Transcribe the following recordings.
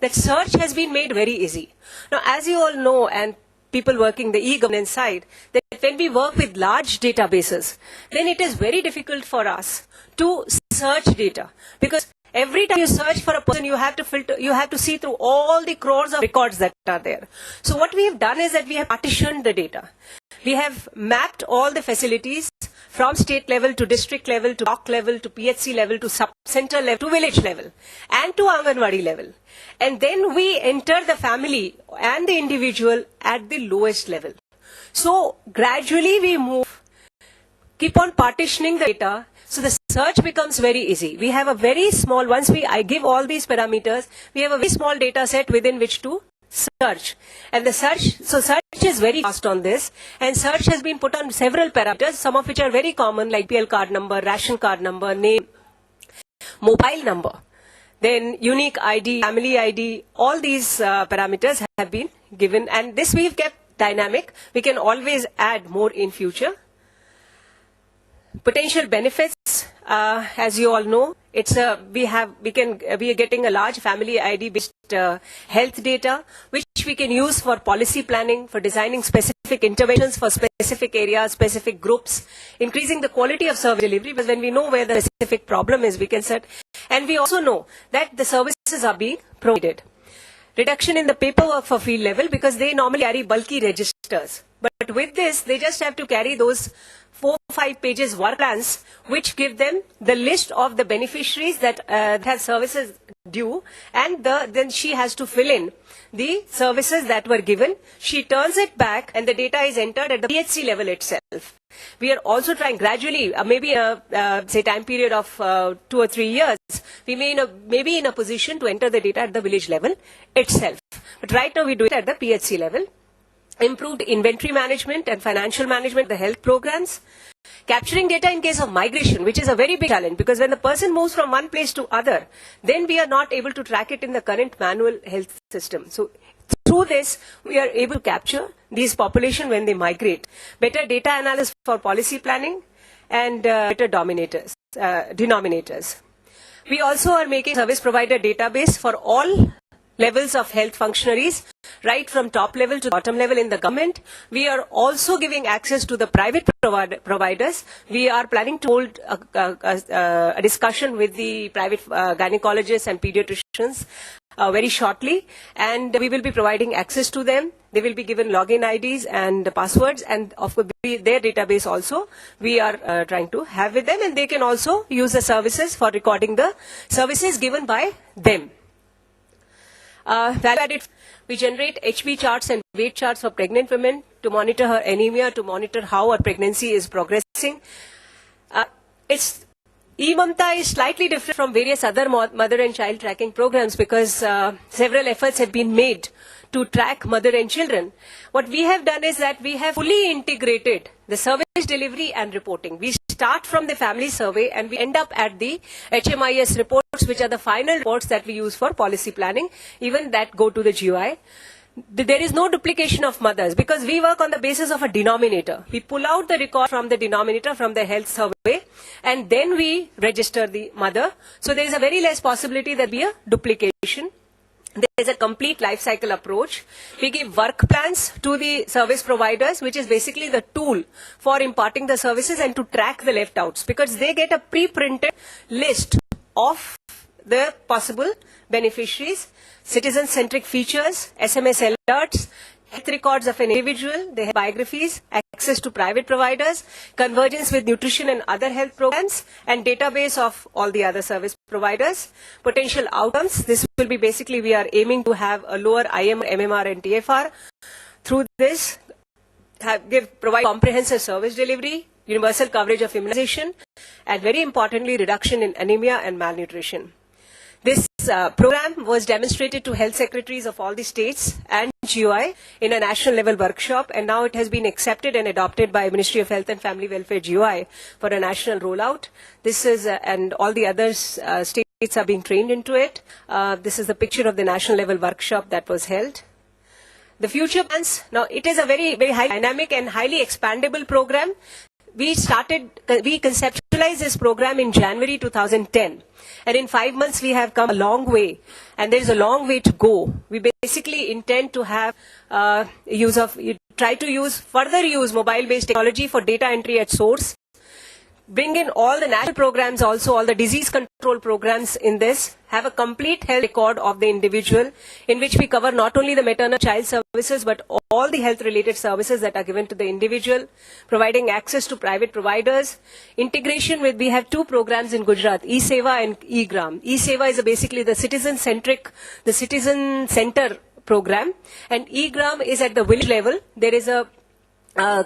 that search has been made very easy. Now, as you all know, and people working the e-governance side, that when we work with large databases, then it is very difficult for us to search data, because every time you search for a person, you have to filter, you have to see through all the crores of records that are there. So what we have done is that we have partitioned the data. We have mapped all the facilities from state level to district level to block level to PHC level to sub-center level to village level and to Anganwadi level. And then we enter the family and the individual at the lowest level. So gradually we move, keep on partitioning the data, so the search becomes very easy. We have a very small, once I give all these parameters, we have a very small data set within which to search. And the search is very fast on this, and search has been put on several parameters, some of which are very common, like PL card number, ration card number, name, mobile number, then unique ID, family ID, all these parameters have been given, and this we've kept dynamic. We can always add more in future. Potential benefits, as you all know, we are getting a large family ID based health data, which we can use for policy planning, for designing specific interventions for specific areas, specific groups, increasing the quality of service delivery, because when we know where the specific problem is, we can set, and we also know that the services are being provided. Reduction in the paperwork for field level, because they normally carry bulky registers. But with this, they just have to carry those 4-5 pages work plans, which give them the list of the beneficiaries that have services due, and then she has to fill in the services that were given. She turns it back, and the data is entered at the PHC level itself. We are also trying gradually, maybe say time period of 2 or 3 years, we may be in a position to enter the data at the village level itself. But right now we do it at the PHC level. Improved inventory management and financial management, the health programs. Capturing data in case of migration, which is a very big challenge, because when the person moves from one place to other, then we are not able to track it in the current manual health system. So through this, we are able to capture these population when they migrate. Better data analysis for policy planning and better denominators. We also are making service provider database for all levels of health functionaries, right from top level to bottom level in the government. We are also giving access to the private providers. We are planning to hold a discussion with the private gynecologists and pediatricians very shortly, and we will be providing access to them. They will be given login IDs and passwords, and of course their database also we are trying to have with them, and they can also use the services for recording the services given by them. Value added, we generate HB charts and weight charts for pregnant women to monitor her anemia, to monitor how her pregnancy is progressing. eMamta is slightly different from various other mother and child tracking programs, because several efforts have been made to track mother and children. What we have done is that we have fully integrated the service delivery and reporting. We start from the family survey and we end up at the HMIS reports, which are the final reports that we use for policy planning, even that go to the GUI. There is no duplication of mothers, because we work on the basis of a denominator. We pull out the record from the denominator from the health survey, and then we register the mother. So there is a very less possibility that be a duplication. There is a complete life cycle approach. We give work plans to the service providers, which is basically the tool for imparting the services and to track the left outs, because they get a pre-printed list of the possible beneficiaries, citizen-centric features, SMS alerts, health records of an individual, they have biographies, access to private providers, convergence with nutrition and other health programs, and database of all the other service providers. Potential outcomes, this will be basically, we are aiming to have a lower IM, MMR and TFR. Through this, provide comprehensive service delivery, universal coverage of immunization, and very importantly, reduction in anemia and malnutrition. This program was demonstrated to health secretaries of all the states and GUI in a national level workshop, and now it has been accepted and adopted by Ministry of Health and Family Welfare GUI for a national rollout. This is, and all the other states are being trained into it. This is the picture of the national level workshop that was held. The future plans, now it is a very, very high dynamic and highly expandable program. we conceptualized this program in January 2010. And in 5 months, we have come a long way. And there is a long way to go. We basically intend to have further use mobile-based technology for data entry at source. Bring in all the national programs also, all the disease control programs in this, have a complete health record of the individual in which we cover not only the maternal child services but all the health related services that are given to the individual, providing access to private providers, integration with, we have 2 programs in Gujarat, eSeva and eGram. eSeva is basically the citizen center program, and eGram is at the village level. There is a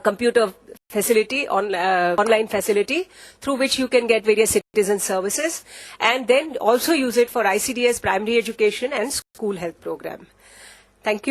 computer facility, online facility, through which you can get various citizen services, and then also use it for ICDS, primary education and school health program. Thank you.